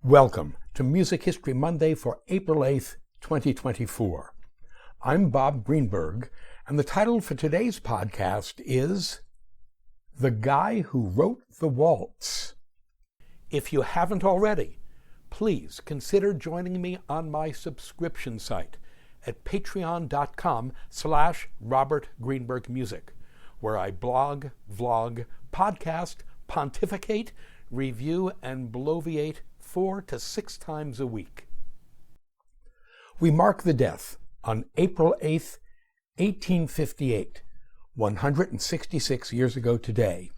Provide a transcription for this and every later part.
Welcome to Music History Monday for April 8th, 2024. I'm Bob Greenberg, and the title for today's podcast is The Guy Who Wrote the Waltz. If you haven't already, please consider joining me on my subscription site at patreon.com/RobertGreenbergMusic, where I blog, vlog, podcast, pontificate, review, and bloviate 4 to 6 times a week. We mark the death on April 8th, 1858, 166 years ago today,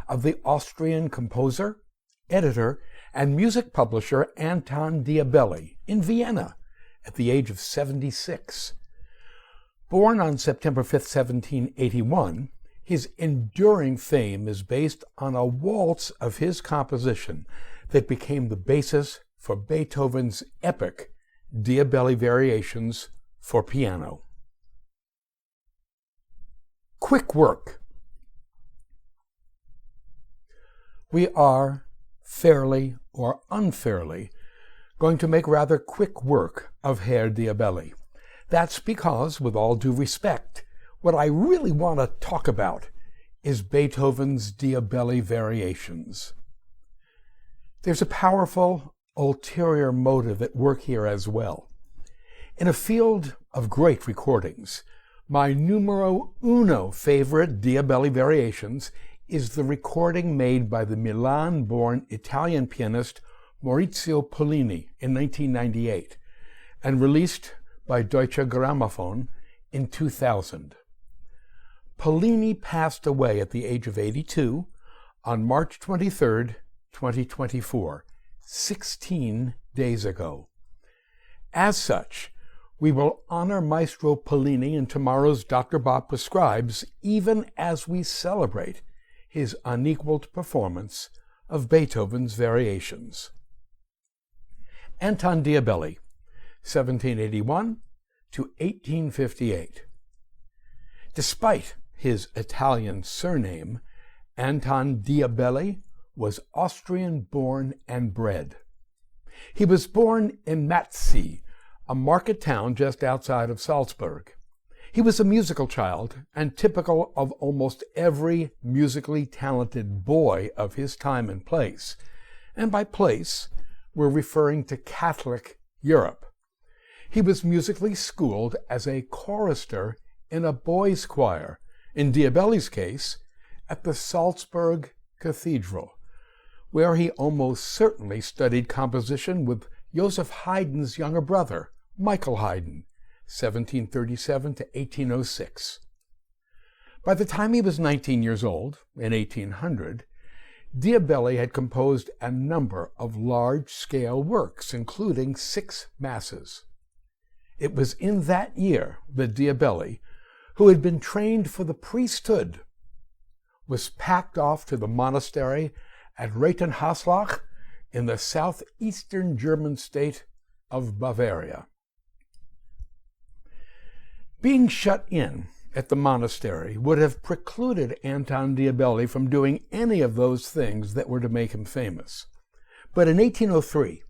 of the Austrian composer, editor, and music publisher Anton Diabelli in Vienna at the age of 76. Born on September 5th, 1781, his enduring fame is based on a waltz of his composition that became the basis for Beethoven's epic Diabelli Variations for piano. Quick work. We are, fairly or unfairly, going to make rather quick work of Herr Diabelli. That's because, with all due respect, what I really want to talk about is Beethoven's Diabelli Variations. There's a powerful ulterior motive at work here as well. In a field of great recordings, my numero uno favorite Diabelli Variations is the recording made by the Milan-born Italian pianist Maurizio Pollini in 1998 and released by Deutsche Grammophon in 2000. Pollini passed away at the age of 82 on March 23, 2024, 16 days ago. As such, we will honor Maestro Pollini in tomorrow's Dr. Bob Prescribes, even as we celebrate his unequaled performance of Beethoven's Variations. Anton Diabelli, 1781 to 1858. Despite his Italian surname, Anton Diabelli was Austrian born and bred. He was born in Mattsee, a market town just outside of Salzburg. He was a musical child and typical of almost every musically talented boy of his time and place. And by place, we're referring to Catholic Europe. He was musically schooled as a chorister in a boys' choir, in Diabelli's case, at the Salzburg Cathedral, where he almost certainly studied composition with Joseph Haydn's younger brother, Michael Haydn, 1737 to 1806. By the time he was 19 years old, in 1800, Diabelli had composed a number of large-scale works, including 6 masses. It was in that year that Diabelli, who had been trained for the priesthood, was packed off to the monastery at Reitenhaslach in the southeastern German state of Bavaria. Being shut in at the monastery would have precluded Anton Diabelli from doing any of those things that were to make him famous. But in 1803,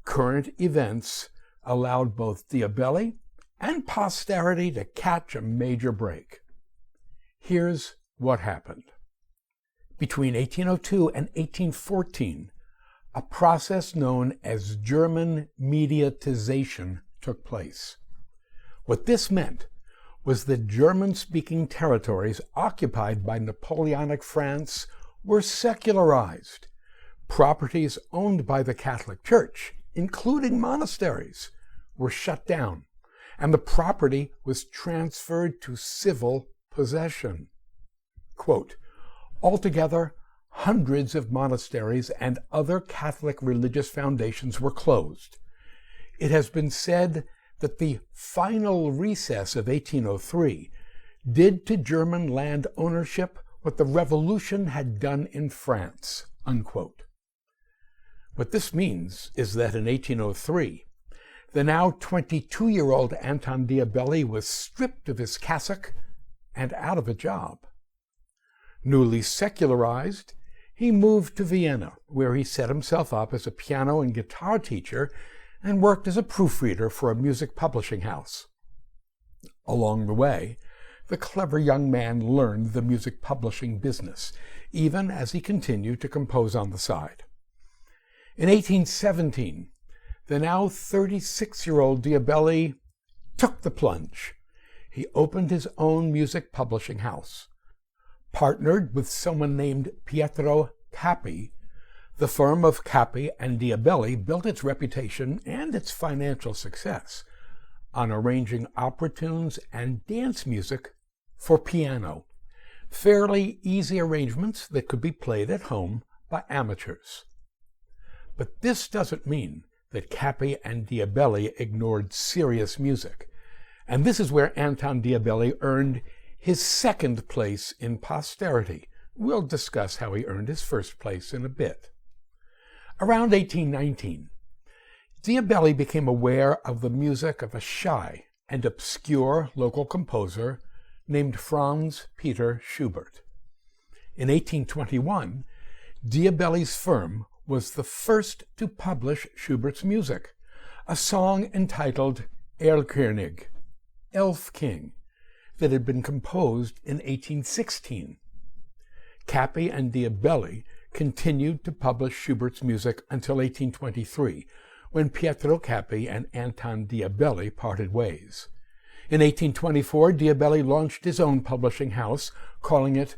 current events allowed both Diabelli and posterity to catch a major break. Here's what happened. Between 1802 and 1814, a process known as German mediatization took place. What this meant was that German-speaking territories occupied by Napoleonic France were secularized. Properties owned by the Catholic Church, including monasteries, were shut down, and the property was transferred to civil possession. Quote, altogether, hundreds of monasteries and other Catholic religious foundations were closed. It has been said that the final recess of 1803 did to German land ownership what the Revolution had done in France, unquote. What this means is that in 1803, the now 22-year-old Anton Diabelli was stripped of his cassock and out of a job. Newly secularized, he moved to Vienna, where he set himself up as a piano and guitar teacher and worked as a proofreader for a music publishing house. Along the way, the clever young man learned the music publishing business, even as he continued to compose on the side. In 1817, the now 36-year-old Diabelli took the plunge. He opened his own music publishing house. Partnered with someone named Pietro Cappi, the firm of Cappi and Diabelli built its reputation and its financial success on arranging opera tunes and dance music for piano, fairly easy arrangements that could be played at home by amateurs. But this doesn't mean that Cappi and Diabelli ignored serious music, and this is where Anton Diabelli earned his second place in posterity. We'll discuss how he earned his first place in a bit. Around 1819, Diabelli became aware of the music of a shy and obscure local composer named Franz Peter Schubert. In 1821, Diabelli's firm was the first to publish Schubert's music, a song entitled Erlkönig, Elf King, that had been composed in 1816. Cappi and Diabelli continued to publish Schubert's music until 1823, when Pietro Cappi and Anton Diabelli parted ways. In 1824, Diabelli launched his own publishing house, calling it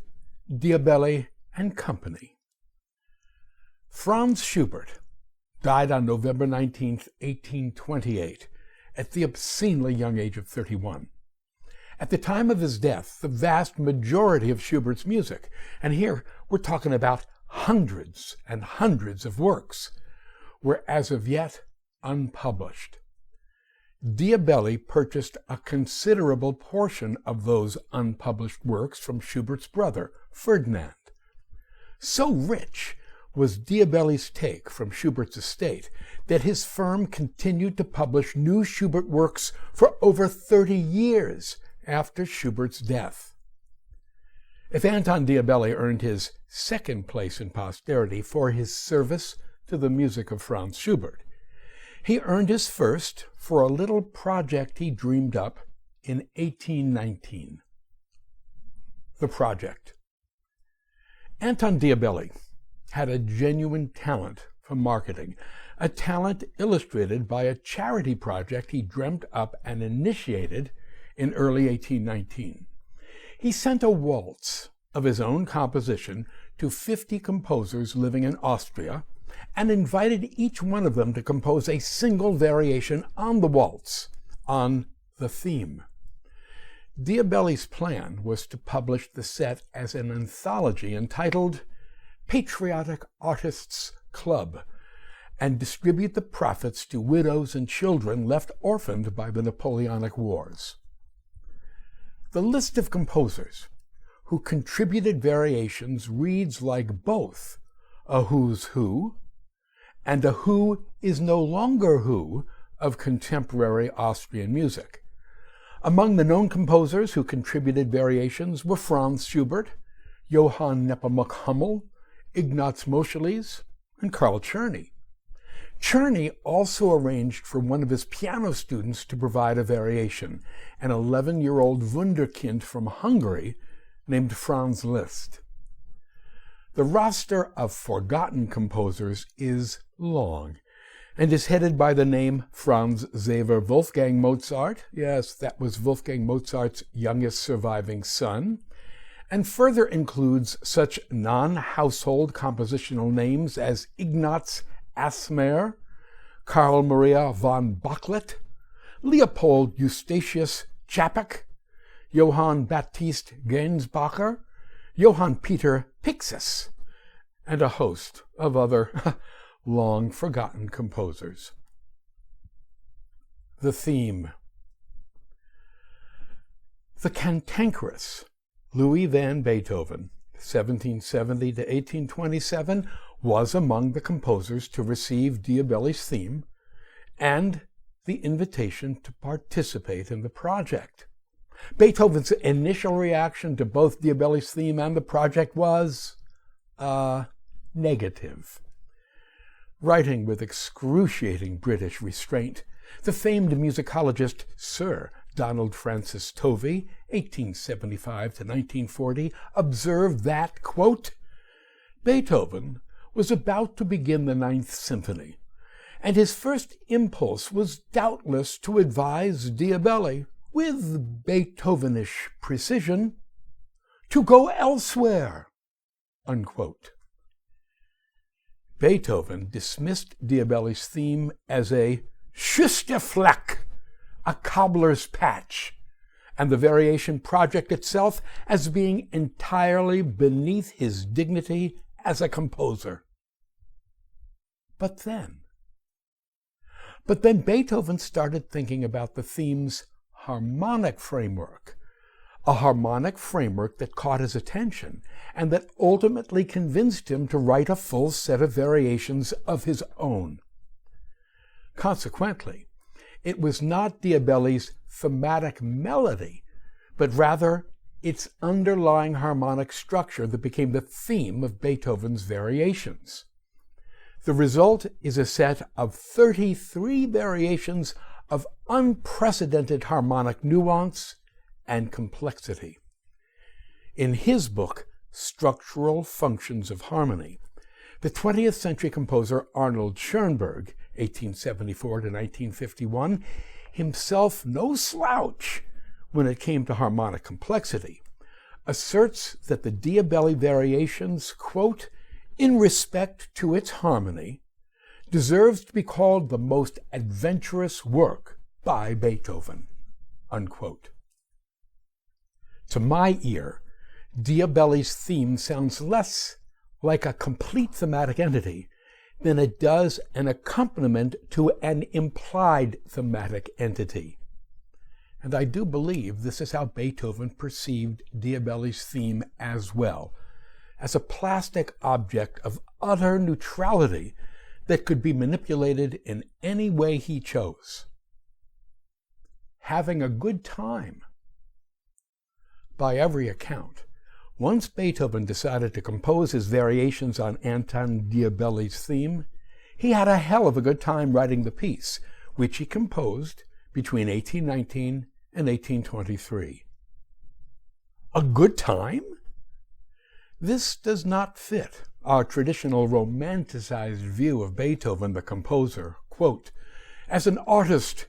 Diabelli and Company. Franz Schubert died on November 19, 1828, at the obscenely young age of 31. At the time of his death, the vast majority of Schubert's music, and here we're talking about hundreds and hundreds of works, were as of yet unpublished. Diabelli purchased a considerable portion of those unpublished works from Schubert's brother, Ferdinand. So rich was Diabelli's take from Schubert's estate that his firm continued to publish new Schubert works for over 30 years after Schubert's death. If Anton Diabelli earned his second place in posterity for his service to the music of Franz Schubert, he earned his first for a little project he dreamed up in 1819. The project. Anton Diabelli had a genuine talent for marketing, a talent illustrated by a charity project he dreamt up and initiated in early 1819. He sent a waltz of his own composition to 50 composers living in Austria and invited each one of them to compose a single variation on the waltz, on the theme. Diabelli's plan was to publish the set as an anthology entitled Patriotic Artists Club and distribute the profits to widows and children left orphaned by the Napoleonic Wars. The list of composers who contributed variations reads like both a who's who and a who is no longer who of contemporary Austrian music. Among the known composers who contributed variations were Franz Schubert, Johann Nepomuk Hummel, Ignaz Moscheles, and Carl Czerny. Czerny also arranged for one of his piano students to provide a variation, an 11-year-old wunderkind from Hungary named Franz Liszt. The roster of forgotten composers is long and is headed by the name Franz Xaver Wolfgang Mozart. Yes, that was Wolfgang Mozart's youngest surviving son, and further includes such non-household compositional names as Ignaz Asmer, Karl Maria von Bocklet, Leopold Eustatius Čapek, Johann Baptist Gainsbacher, Johann Peter Pixis, and a host of other long-forgotten composers. The theme. The cantankerous Louis van Beethoven, 1770 to 1827, was among the composers to receive Diabelli's theme and the invitation to participate in the project. Beethoven's initial reaction to both Diabelli's theme and the project was, negative. Writing with excruciating British restraint, the famed musicologist Sir Donald Francis Tovey, 1875 to 1940, observed that, quote, Beethoven was about to begin the Ninth Symphony, and his first impulse was doubtless to advise Diabelli, with Beethovenish precision, to go elsewhere, unquote. Beethoven dismissed Diabelli's theme as a Schusterfleck, a cobbler's patch, and the variation project itself as being entirely beneath his dignity as a composer. But then Beethoven started thinking about the theme's harmonic framework, a harmonic framework that caught his attention and that ultimately convinced him to write a full set of variations of his own. Consequently, it was not Diabelli's thematic melody, but rather its underlying harmonic structure that became the theme of Beethoven's variations. The result is a set of 33 variations of unprecedented harmonic nuance and complexity. In his book, Structural Functions of Harmony, the 20th century composer Arnold Schoenberg, 1874 to 1951, himself no slouch when it came to harmonic complexity, asserts that the Diabelli Variations, quote, in respect to its harmony, deserves to be called the most adventurous work by Beethoven, unquote. To my ear, Diabelli's theme sounds less like a complete thematic entity than it does an accompaniment to an implied thematic entity. And I do believe this is how Beethoven perceived Diabelli's theme as well, as a plastic object of utter neutrality that could be manipulated in any way he chose. Having a good time. By every account, once Beethoven decided to compose his variations on Anton Diabelli's theme, he had a hell of a good time writing the piece, which he composed between 1819 and 1823. A good time? This does not fit our traditional romanticized view of Beethoven the composer, quote, as an artist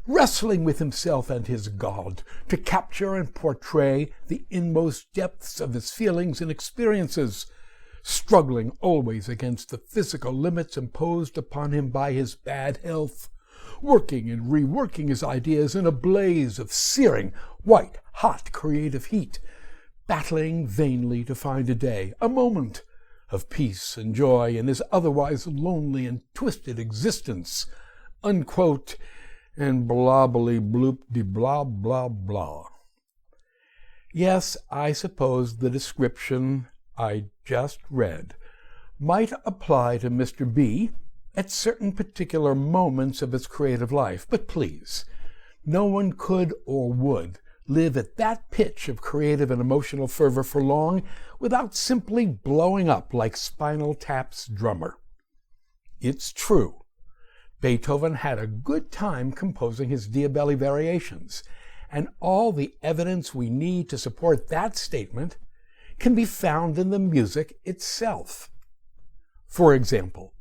wrestling with himself and his God to capture and portray the inmost depths of his feelings and experiences, struggling always against the physical limits imposed upon him by his bad health, working and reworking his ideas in a blaze of searing, white-hot creative heat, battling vainly to find a day, a moment, of peace and joy in his otherwise lonely and twisted existence, unquote, and blobbly bloop-de blah blah blah. Yes, I suppose the description I just read might apply to Mr. B at certain particular moments of his creative life, but please, no one could or would live at that pitch of creative and emotional fervor for long without simply blowing up like Spinal Tap's drummer. It's true, Beethoven had a good time composing his Diabelli Variations, and all the evidence we need to support that statement can be found in the music itself. For example,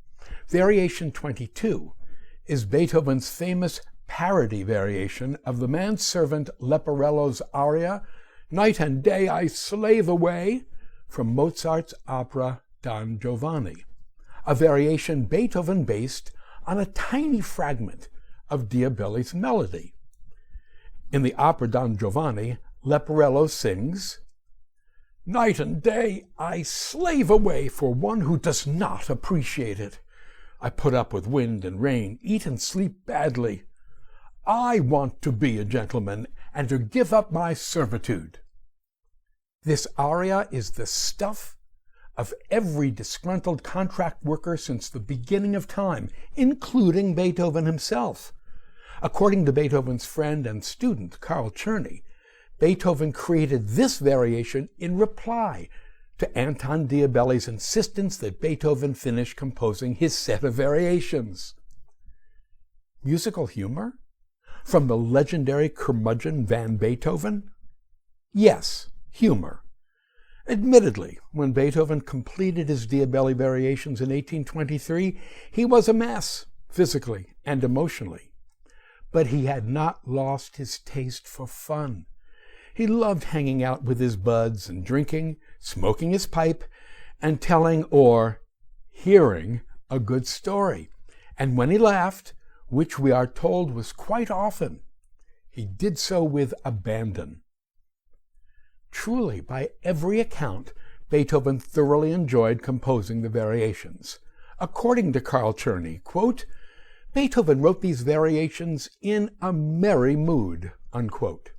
Variation 22 is Beethoven's famous parody variation of the manservant Leporello's aria, Night and Day I Slave Away, from Mozart's opera Don Giovanni, a variation Beethoven based on a tiny fragment of Diabelli's melody. In the opera Don Giovanni, Leporello sings, Night and day I slave away for one who does not appreciate it. I put up with wind and rain, eat and sleep badly. I want to be a gentleman and to give up my servitude. This aria is the stuff of every disgruntled contract worker since the beginning of time, including Beethoven himself. According to Beethoven's friend and student, Carl Czerny, Beethoven created this variation in reply to Anton Diabelli's insistence that Beethoven finish composing his set of variations. Musical humor? From the legendary curmudgeon Van Beethoven? Yes, humor. Admittedly, when Beethoven completed his Diabelli Variations in 1823, he was a mess, physically and emotionally. But he had not lost his taste for fun. He loved hanging out with his buds and drinking, smoking his pipe, and telling or hearing a good story. And when he laughed, which we are told was quite often, he did so with abandon. Truly, by every account, Beethoven thoroughly enjoyed composing the variations. According to Carl Czerny, quote, Beethoven wrote these variations in a merry mood, unquote.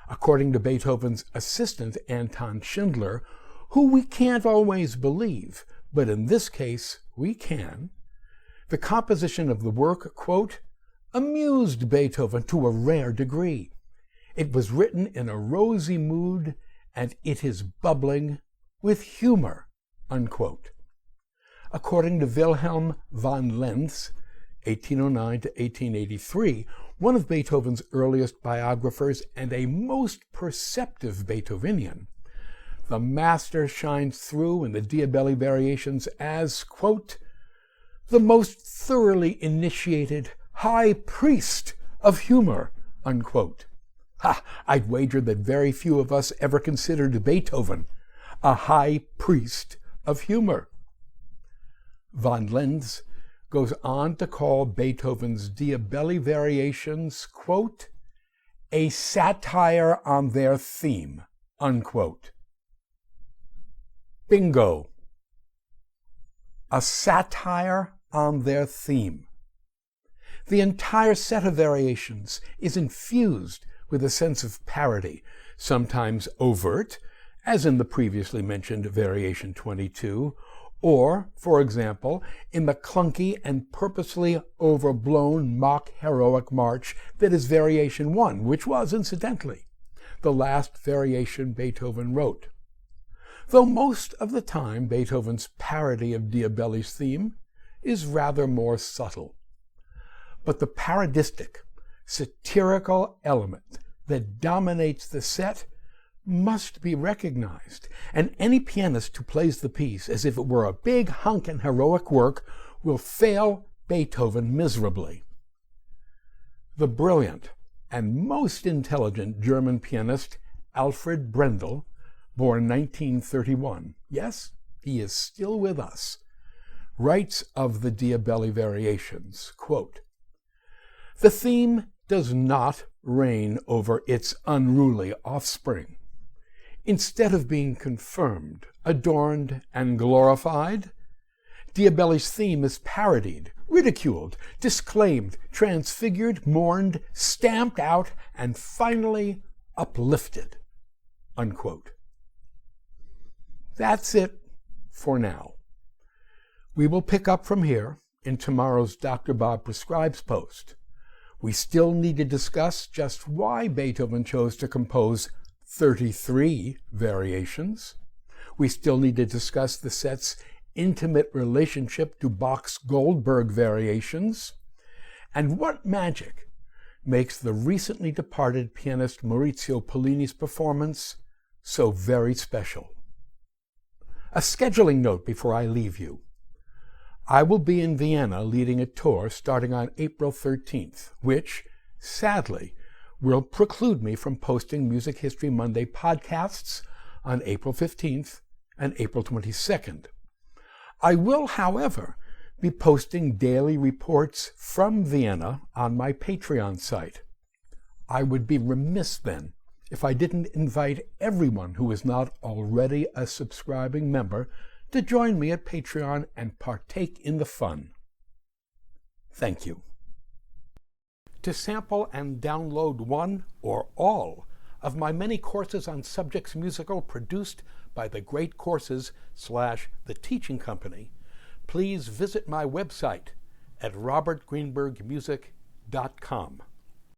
According to Beethoven's assistant Anton Schindler, who we can't always believe, but in this case we can, the composition of the work, quote, amused Beethoven to a rare degree. It was written in a rosy mood, and it is bubbling with humor, unquote. According to Wilhelm von Lentz, 1809 to 1883, one of Beethoven's earliest biographers and a most perceptive Beethovenian, the master shines through in the Diabelli Variations as, quote, the most thoroughly initiated high priest of humor, unquote. I'd wager that very few of us ever considered Beethoven a high priest of humor. Von Lentz goes on to call Beethoven's Diabelli Variations, quote, a satire on their theme, unquote. Bingo. A satire on their theme. The entire set of variations is infused with a sense of parody, sometimes overt, as in the previously mentioned Variation 22, or, for example, in the clunky and purposely overblown mock heroic march that is Variation 1, which was, incidentally, the last variation Beethoven wrote. Though most of the time Beethoven's parody of Diabelli's theme is rather more subtle. But the parodistic, satirical element that dominates the set must be recognized, and any pianist who plays the piece as if it were a big hunk and heroic work will fail Beethoven miserably. The brilliant and most intelligent German pianist Alfred Brendel, born 1931, yes, he is still with us, writes of the Diabelli Variations, quote, the theme does not reign over its unruly offspring. Instead of being confirmed, adorned, and glorified, Diabelli's theme is parodied, ridiculed, disclaimed, transfigured, mourned, stamped out, and finally uplifted, unquote. That's it for now. We will pick up from here in tomorrow's Dr. Bob Prescribes post. We still need to discuss just why Beethoven chose to compose 33 variations. We still need to discuss the set's intimate relationship to Bach's Goldberg Variations, and what magic makes the recently departed pianist Maurizio Pollini's performance so very special. A scheduling note before I leave you. I will be in Vienna leading a tour starting on April 13th, which, sadly, will preclude me from posting Music History Monday podcasts on April 15th and April 22nd. I will, however, be posting daily reports from Vienna on my Patreon site. I would be remiss then if I didn't invite everyone who is not already a subscribing member to join me at Patreon and partake in the fun. Thank you. To sample and download one or all of my many courses on subjects musical produced by the Great Courses / The Teaching Company, please visit my website at robertgreenbergmusic.com.